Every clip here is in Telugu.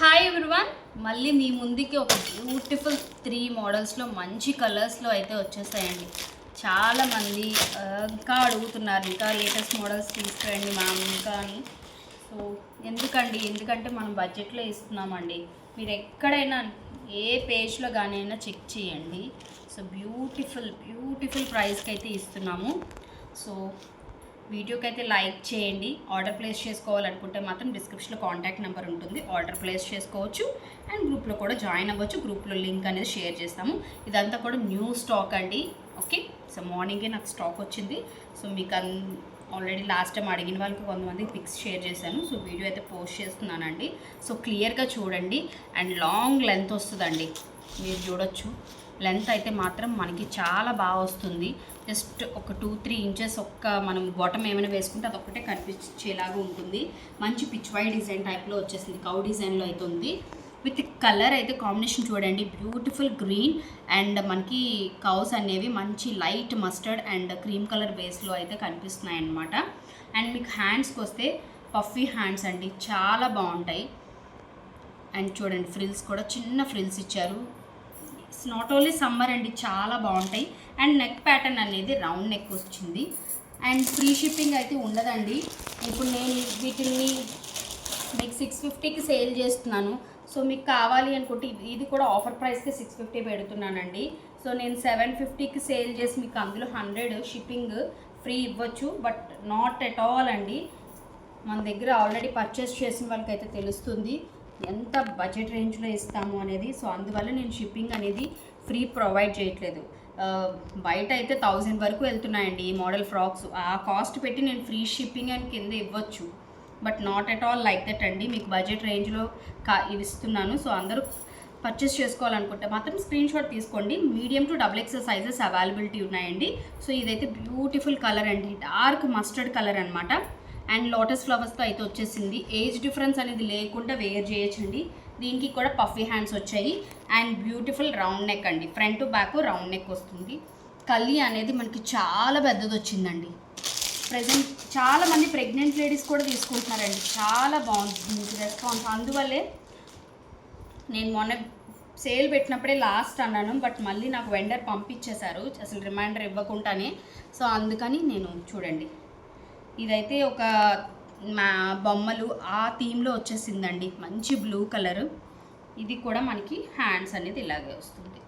హాయ్ ఎవ్రీవన్, మళ్ళీ మీ ముందుకి ఒక బ్యూటిఫుల్ 3 మోడల్స్లో మంచి కలర్స్లో అయితే వచ్చేసాయండి. చాలామంది ఇంకా అడుగుతున్నారు, ఇంకా లేటెస్ట్ మోడల్స్ తీసుకురండి మ్యామ్ ఇంకా అని. సో ఎందుకంటే మనం బడ్జెట్లో ఇస్తున్నామండి. మీరు ఎక్కడైనా ఏ పేజ్లో కానీ అయినా చెక్ చేయండి. సో బ్యూటిఫుల్ ప్రైస్కి అయితే ఇస్తున్నాము. సో వీడియోకి అయితే లైక్ చేయండి. ఆర్డర్ ప్లేస్ చేసుకోవాలనుకుంటే మాత్రం డిస్క్రిప్షన్లో కాంటాక్ట్ నెంబర్ ఉంటుంది, ఆర్డర్ ప్లేస్ చేసుకోవచ్చు. అండ్ గ్రూప్లో కూడా జాయిన్ అవ్వచ్చు. గ్రూప్లో లింక్ అనేది షేర్ చేస్తాము. ఇదంతా కూడా న్యూ స్టాక్ అండి. ఓకే, సో మార్నింగే నాకు స్టాక్ వచ్చింది. సో మీకు ఆల్రెడీ లాస్ట్ టైం అడిగిన వాళ్ళకి కొంతమంది పిక్స్ షేర్ చేశాను. సో వీడియో అయితే పోస్ట్ చేస్తున్నానండి. సో క్లియర్గా చూడండి. అండ్ లాంగ్ లెంత్ వస్తుందండి, మీరు చూడొచ్చు. లెంత్ అయితే మాత్రం మనకి చాలా బాగా వస్తుంది. జస్ట్ ఒక 2-3 ఇంచెస్ మనం బాటమ్ ఏమైనా వేసుకుంటే అదొక్కటే కనిపించేలాగా ఉంటుంది. మంచి పిచ్ వై డిజైన్ టైప్లో వచ్చేసింది, కౌ డిజైన్లో అయితే ఉంది. విత్ కలర్ అయితే కాంబినేషన్ చూడండి, బ్యూటిఫుల్ గ్రీన్ అండ్ మనకి కౌస్ అనేవి మంచి light mustard and cream colour బేస్లో అయితే కనిపిస్తున్నాయి అన్నమాట. అండ్ మీకు హ్యాండ్స్కి వస్తే పఫీ హ్యాండ్స్ అండి, చాలా బాగుంటాయి. అండ్ చూడండి ఫ్రిల్స్ కూడా చిన్న ఫ్రిల్స్ ఇచ్చారు. ఇట్స్ నాట్ ఓన్లీ సమ్మర్ అండి, చాలా బాగుంటాయి. అండ్ నెక్ ప్యాటర్న్ అనేది రౌండ్ నెక్ వచ్చింది. అండ్ ఫ్రీ షిప్పింగ్ అయితే ఉండదండి. ఇప్పుడు నేను వీటిని మీకు 650కి సేల్ చేస్తున్నాను. సో మీకు కావాలి అనుకుంటే ఇది కూడా ఆఫర్ ప్రైస్కి 650 పెడుతున్నానండి. సో నేను 750కి సేల్ చేసి మీకు అందులో 100 షిప్పింగ్ ఫ్రీ ఇవ్వచ్చు. బట్ నాట్ ఎట్ ఆల్ అండి. మన దగ్గర ఆల్రెడీ పర్చేస్ చేసిన వాళ్ళకైతే తెలుస్తుంది ఎంత బడ్జెట్ రేంజ్లో ఇస్తాము అనేది. సో అందువల్ల నేను షిప్పింగ్ అనేది ఫ్రీ ప్రొవైడ్ చేయట్లేదు. బయట అయితే 1000 వరకు వెళ్తున్నాయండి ఈ మోడల్ ఫ్రాక్స్. ఆ కాస్ట్ పెట్టి నేను ఫ్రీ షిప్పింగ్ అని కింద ఇవ్వచ్చు. But not at all like that అండి. మీకు బడ్జెట్ రేంజ్లో ఇవి ఇస్తున్నాను. సో అందరూ పర్చేస్ చేసుకోవాలనుకుంటే మాత్రం స్క్రీన్ షాట్ తీసుకోండి. Medium to XXL sizes availability ఉన్నాయండి. సో ఇదైతే బ్యూటిఫుల్ కలర్ అండి, డార్క్ మస్టర్డ్ కలర్ అనమాట. అండ్ లోటస్ ఫ్లవర్స్తో అయితే వచ్చేసింది. ఏజ్ డిఫరెన్స్ అనేది లేకుండా వేర్ చేయొచ్చండి. దీనికి కూడా పఫీ హ్యాండ్స్ వచ్చాయి. అండ్ బ్యూటిఫుల్ రౌండ్ నెక్ అండి, front to back round neck వస్తుంది. కల్లి అనేది మనకి చాలా పెద్దది వచ్చిందండి. ప్రజెంట్ చాలామంది ప్రెగ్నెంట్ లేడీస్ కూడా తీసుకుంటున్నారండి. చాలా బాగుంటుంది రెస్పాన్స్. అందువల్లే నేను మొన్న సేల్ పెట్టినప్పుడే లాస్ట్ అన్నాను, బట్ మళ్ళీ నాకు వెండర్ పంపించేశారు అసలు రిమైండర్ ఇవ్వకుండానే. సో అందుకని నేను చూడండి, ఇదైతే ఒక మా బొమ్మలు ఆ థీమ్లో వచ్చేసిందండి, మంచి బ్లూ కలరు. ఇది కూడా మనకి హ్యాండ్స్ అనేది ఇలాగే వస్తుంది.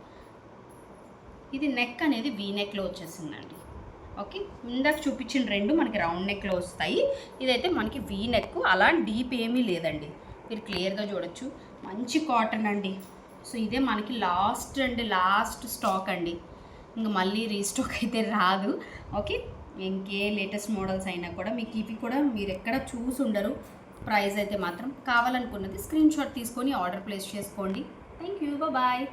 ఇది నెక్ అనేది వీ నెక్లో వచ్చేసిందండి. ఓకే, ఇందాక చూపించిన 2 మనకి రౌండ్ నెక్లో వస్తాయి. ఇదైతే మనకి వీ నెక్, అలా డీప్ ఏమీ లేదండి. మీరు క్లియర్గా చూడొచ్చు. మంచి కాటన్ అండి. సో ఇదే మనకి లాస్ట్ స్టాక్ అండి. ఇంకా మళ్ళీ రీస్టాక్ అయితే రాదు. ఓకే, ఇంకే లేటెస్ట్ మోడల్స్ అయినా కూడా మీకు ఇవి కూడా మీరు ఎక్కడ చూసి ఉండరు. ప్రైస్ అయితే మాత్రం కావాలనుకున్నది స్క్రీన్ షాట్ తీసుకొని ఆర్డర్ ప్లేస్ చేసుకోండి. Thank you, bye.